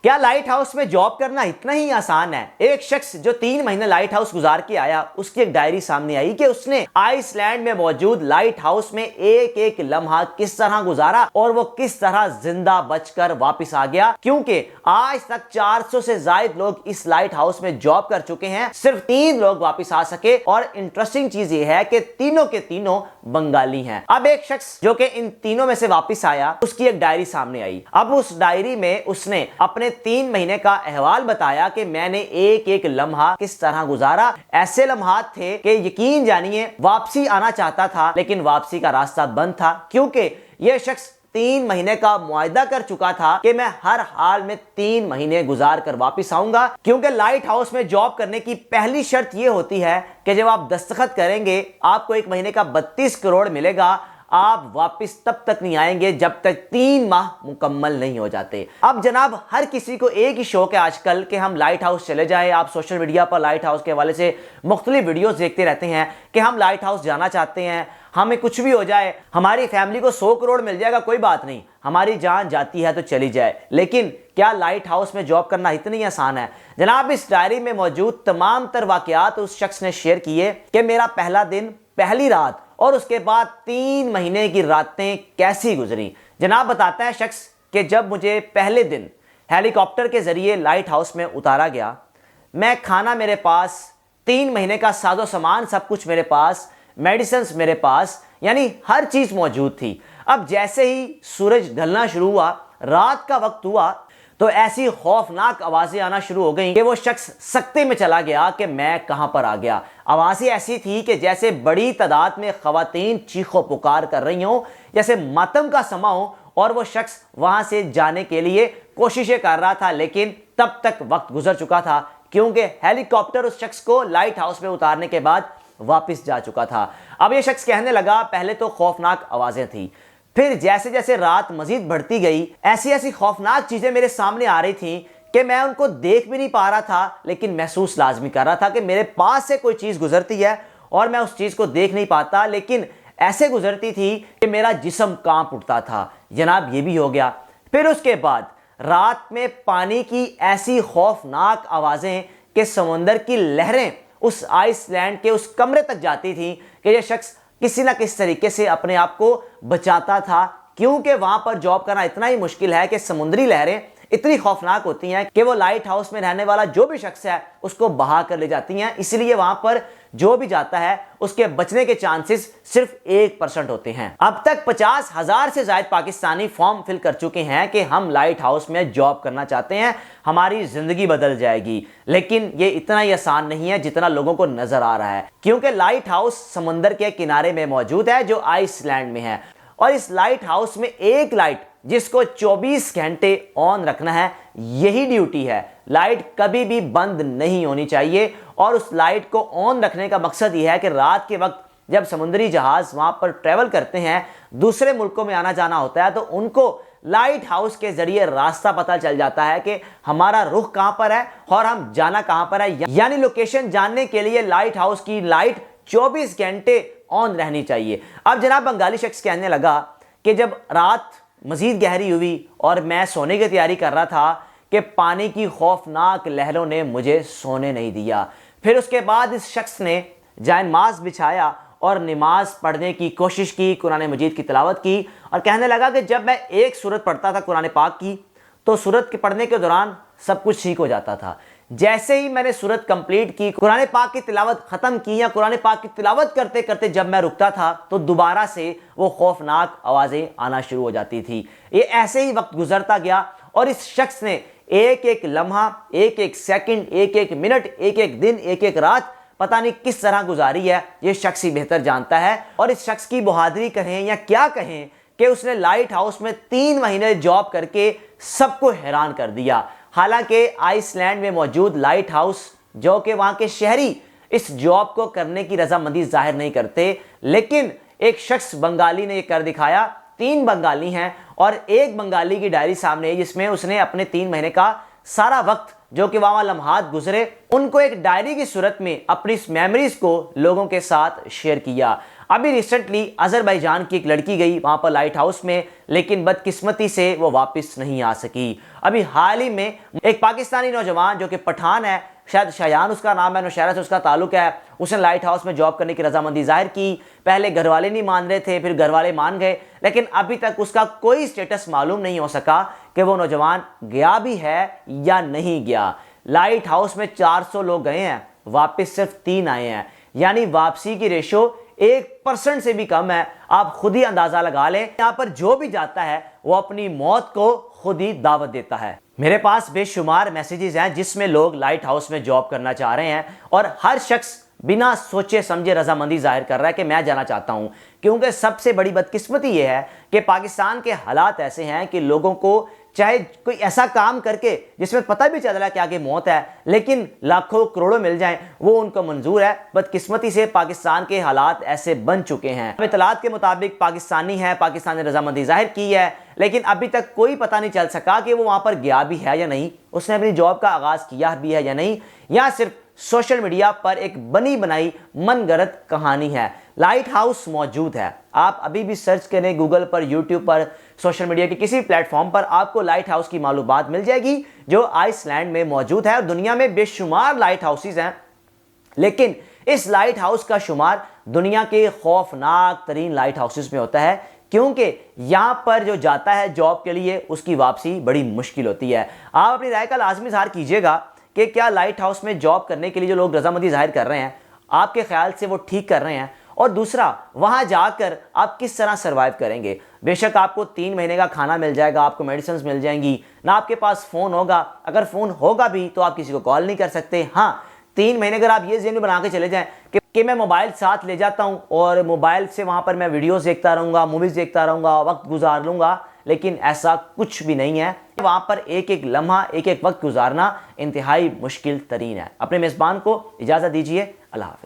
کیا light house میں job کرنا اتنا ہی آسان ہے؟ ایک شخص جو 3 مہینے لائٹ ہاؤس گزار کے آیا، اس کی ایک ڈائری سامنے آئی کہ اس نے آئس لینڈ میں موجود لائٹ ہاؤس میں ایک ایک لمحہ کس طرح گزارا اور وہ کس طرح زندہ بچ کر واپس آ گیا، کیونکہ آج تک 400 سے زائد لوگ اس لائٹ ہاؤس میں جاب کر چکے ہیں، صرف 3 لوگ واپس آ سکے۔ اور انٹرسٹنگ چیز یہ ہے کہ تینوں کے تینوں بنگالی ہیں۔ اب ایک شخص جو کہ ان تینوں میں سے واپس آیا، اس کی ایک ڈائری سامنے آئی۔ اب اس ڈائری میں اس نے اپنے 3 مہینے کا احوال بتایا کہ میں نے ایک ایک لمحہ کس طرح گزارا۔ ایسے لمحات تھے کہ یقین جانیے واپسی آنا چاہتا تھا لیکن واپسی کا راستہ بند تھا، کیونکہ یہ شخص 3 مہینے کا معاہدہ کر چکا تھا کہ میں ہر حال میں 3 مہینے گزار کر واپس آؤں گا، کیونکہ لائٹ ہاؤس میں جاب کرنے کی پہلی شرط یہ ہوتی ہے کہ جب آپ دستخط کریں گے آپ کو 1 مہینے کا 32 کروڑ ملے گا۔ آپ واپس تب تک نہیں آئیں گے جب تک 3 ماہ مکمل نہیں ہو جاتے۔ اب جناب ہر کسی کو ایک ہی شوق ہے آج کل کہ ہم لائٹ ہاؤس چلے جائیں۔ آپ سوشل میڈیا پر لائٹ ہاؤس کے حوالے سے مختلف ویڈیوز دیکھتے رہتے ہیں کہ ہم لائٹ ہاؤس جانا چاہتے ہیں، ہمیں کچھ بھی ہو جائے، ہماری فیملی کو 100 کروڑ مل جائے گا کوئی بات نہیں، ہماری جان جاتی ہے تو چلی جائے۔ لیکن کیا لائٹ ہاؤس میں جاب کرنا اتنی آسان ہے؟ جناب اس ڈائری میں موجود تمام تر واقعات اس شخص نے شیئر کیے کہ میرا پہلا دن، پہلی رات اور اس کے بعد 3 مہینے کی راتیں کیسی گزری۔ جناب بتاتا ہے شخص کہ جب مجھے پہلے دن ہیلی کاپٹر کے ذریعے لائٹ ہاؤس میں اتارا گیا، میں کھانا میرے پاس، 3 مہینے کا ساز و سامان سب کچھ میرے پاس، میڈیسنز میرے پاس، یعنی ہر چیز موجود تھی۔ اب جیسے ہی سورج ڈھلنا شروع ہوا، رات کا وقت ہوا، تو ایسی خوفناک آوازیں آنا شروع ہو گئیں کہ وہ شخص سکتے میں چلا گیا کہ میں کہاں پر آ گیا۔ آوازیں ایسی تھی کہ جیسے بڑی تعداد میں خواتین چیخ و پکار کر رہی ہوں، جیسے ماتم کا سما ہو، اور وہ شخص وہاں سے جانے کے لیے کوششیں کر رہا تھا، لیکن تب تک وقت گزر چکا تھا کیونکہ ہیلی کاپٹر اس شخص کو لائٹ ہاؤس میں اتارنے کے بعد واپس جا چکا تھا۔ اب یہ شخص کہنے لگا پہلے تو خوفناک آوازیں تھیں، پھر جیسے جیسے رات مزید بڑھتی گئی ایسی ایسی خوفناک چیزیں میرے سامنے آ رہی تھیں کہ میں ان کو دیکھ بھی نہیں پا رہا تھا، لیکن محسوس لازمی کر رہا تھا کہ میرے پاس سے کوئی چیز گزرتی ہے اور میں اس چیز کو دیکھ نہیں پاتا، لیکن ایسے گزرتی تھی کہ میرا جسم کانپ اٹھتا تھا۔ جناب یہ بھی ہو گیا۔ پھر اس کے بعد رات میں پانی کی ایسی خوفناک آوازیں کہ سمندر کی لہریں اس آئس لینڈ کے اس کمرے تک جاتی تھیں کہ یہ شخص کسی نہ کس طریقے سے اپنے آپ کو بچاتا تھا، کیونکہ وہاں پر جاب کرنا اتنا ہی مشکل ہے کہ سمندری لہریں اتنی خوفناک ہوتی ہیں کہ وہ لائٹ ہاؤس میں رہنے والا جو بھی شخص ہے اس کو بہا کر لے جاتی ہیں، اس لیے وہاں پر جو بھی جاتا ہے اس کے بچنے کے چانسز صرف 1% ہوتے ہیں۔ اب تک 50,000 سے زائد پاکستانی فارم فل کر چکے ہیں کہ ہم لائٹ ہاؤس میں جاب کرنا چاہتے ہیں، ہماری زندگی بدل جائے گی، لیکن یہ اتنا ہی آسان نہیں ہے جتنا لوگوں کو نظر آ رہا ہے، کیونکہ لائٹ ہاؤس سمندر کے کنارے میں موجود ہے جو آئس لینڈ میں ہے، اور اس لائٹ ہاؤس میں ایک لائٹ جس کو 24 گھنٹے آن رکھنا ہے، یہی ڈیوٹی ہے۔ لائٹ کبھی بھی بند نہیں ہونی چاہیے، اور اس لائٹ کو آن رکھنے کا مقصد یہ ہے کہ رات کے وقت جب سمندری جہاز وہاں پر ٹریول کرتے ہیں، دوسرے ملکوں میں آنا جانا ہوتا ہے، تو ان کو لائٹ ہاؤس کے ذریعے راستہ پتہ چل جاتا ہے کہ ہمارا رخ کہاں پر ہے اور ہم جانا کہاں پر ہے، یعنی لوکیشن جاننے کے لیے لائٹ ہاؤس کی لائٹ 24 گھنٹے آن رہنی چاہیے۔ اب جناب بنگالی شخص کہنے لگا کہ جب رات مزید گہری ہوئی اور میں سونے کی تیاری کر رہا تھا کہ پانی کی خوفناک لہروں نے مجھے سونے نہیں دیا۔ پھر اس کے بعد اس شخص نے جائے نماز بچھایا اور نماز پڑھنے کی کوشش کی، قرآن مجید کی تلاوت کی، اور کہنے لگا کہ جب میں ایک سورت پڑھتا تھا قرآن پاک کی تو سورت کے پڑھنے کے دوران سب کچھ ٹھیک ہو جاتا تھا۔ جیسے ہی میں نے سورت کمپلیٹ کی، قرآن پاک کی تلاوت ختم کی یا قرآن پاک کی تلاوت کرتے کرتے جب میں رکتا تھا تو دوبارہ سے وہ خوفناک آوازیں آنا شروع ہو جاتی تھی۔ یہ ایسے ہی وقت گزرتا گیا اور اس شخص نے ایک ایک لمحہ، ایک ایک سیکنڈ، ایک ایک منٹ، ایک ایک دن، ایک ایک رات پتہ نہیں کس طرح گزاری ہے، یہ شخص ہی بہتر جانتا ہے۔ اور اس شخص کی بہادری کہیں یا کیا کہیں کہ اس نے لائٹ ہاؤس میں 3 مہینے جاب کر کے سب کو حیران کر دیا۔ حالانکہ آئس لینڈ میں موجود لائٹ ہاؤس جو کہ وہاں کے شہری اس جاب کو کرنے کی رضامندی ظاہر نہیں کرتے، لیکن ایک شخص بنگالی نے یہ کر دکھایا۔ 3 بنگالی ہیں اور ایک بنگالی کی ڈائری سامنے ہے جس میں اس نے اپنے 3 مہینے کا سارا وقت جو کہ وہاں لمحات گزرے ان کو ایک ڈائری کی صورت میں اپنی میموریز کو لوگوں کے ساتھ شیئر کیا۔ ابھی ریسنٹلی آذربائیجان کی ایک لڑکی گئی وہاں پر لائٹ ہاؤس میں، لیکن بدقسمتی سے وہ واپس نہیں آ سکی۔ ابھی حال ہی میں ایک پاکستانی نوجوان جو کہ پٹھان ہے، شاید شایان اس کا نام ہے، نوشہرہ سے اس کا تعلق ہے، اس نے لائٹ ہاؤس میں جاب کرنے کی رضامندی ظاہر کی۔ پہلے گھر والے نہیں مان رہے تھے، پھر گھر والے مان گئے، لیکن ابھی تک اس کا کوئی سٹیٹس معلوم نہیں ہو سکا کہ وہ نوجوان گیا بھی ہے یا نہیں گیا۔ لائٹ ہاؤس میں 400 لوگ گئے ہیں، واپس صرف 3 آئے ہیں، یعنی واپسی کی ریشو 1% سے بھی کم ہے۔ آپ خود ہی اندازہ لگا لیں، یہاں پر جو بھی جاتا ہے وہ اپنی موت کو خود ہی دعوت دیتا ہے۔ میرے پاس بے شمار میسیجز ہیں جس میں لوگ لائٹ ہاؤس میں جاب کرنا چاہ رہے ہیں، اور ہر شخص بنا سوچے سمجھے رضامندی ظاہر کر رہا ہے کہ میں جانا چاہتا ہوں، کیونکہ سب سے بڑی بدقسمتی یہ ہے کہ پاکستان کے حالات ایسے ہیں کہ لوگوں کو چاہے کوئی ایسا کام کر کے جس میں پتہ بھی چل رہا ہے کہ آگے موت ہے، لیکن لاکھوں کروڑوں مل جائیں وہ ان کو منظور ہے۔ بدقسمتی سے پاکستان کے حالات ایسے بن چکے ہیں۔ اطلاعات کے مطابق پاکستانی ہے، پاکستان نے رضامندی ظاہر کی ہے، لیکن ابھی تک کوئی پتہ نہیں چل سکا کہ وہ وہاں پر گیا بھی ہے یا نہیں، اس نے اپنی جاب کا آغاز کیا بھی ہے یا نہیں، یا صرف سوشل میڈیا پر ایک بنی بنائی من گھڑت کہانی ہے۔ لائٹ ہاؤس موجود ہے، آپ ابھی بھی سرچ کریں گوگل پر، یوٹیوب پر، سوشل میڈیا کے کسی پلیٹ فارم پر، آپ کو لائٹ ہاؤس کی معلومات مل جائے گی جو آئس لینڈ میں موجود ہے۔ اور دنیا میں بے شمار لائٹ ہاؤسز ہیں، لیکن اس لائٹ ہاؤس کا شمار دنیا کے خوفناک ترین لائٹ ہاؤسز میں ہوتا ہے، کیونکہ یہاں پر جو جاتا ہے جاب کے لیے اس کی واپسی بڑی مشکل ہوتی ہے۔ آپ اپنی رائے کا لازمی اظہار کیجئے گا کہ کیا لائٹ ہاؤس میں جاب کرنے کے لیے جو لوگ رضامندی ظاہر کر رہے ہیں، آپ کے خیال سے وہ ٹھیک کر رہے ہیں؟ اور دوسرا، وہاں جا کر آپ کس طرح سروائیو کریں گے؟ بے شک آپ کو 3 مہینے کا کھانا مل جائے گا، آپ کو میڈیسنز مل جائیں گی، نہ آپ کے پاس فون ہوگا، اگر فون ہوگا بھی تو آپ کسی کو کال نہیں کر سکتے۔ ہاں، 3 مہینے اگر آپ یہ ذہن میں بنا کے چلے جائیں کہ میں موبائل ساتھ لے جاتا ہوں اور موبائل سے وہاں پر میں ویڈیوز دیکھتا رہوں گا، موویز دیکھتا رہوں گا، وقت گزار لوں گا، لیکن ایسا کچھ بھی نہیں ہے۔ وہاں پر ایک ایک لمحہ، ایک ایک وقت گزارنا انتہائی مشکل ترین ہے۔ اپنے میزبان کو اجازت دیجیے، اللہ حافظ۔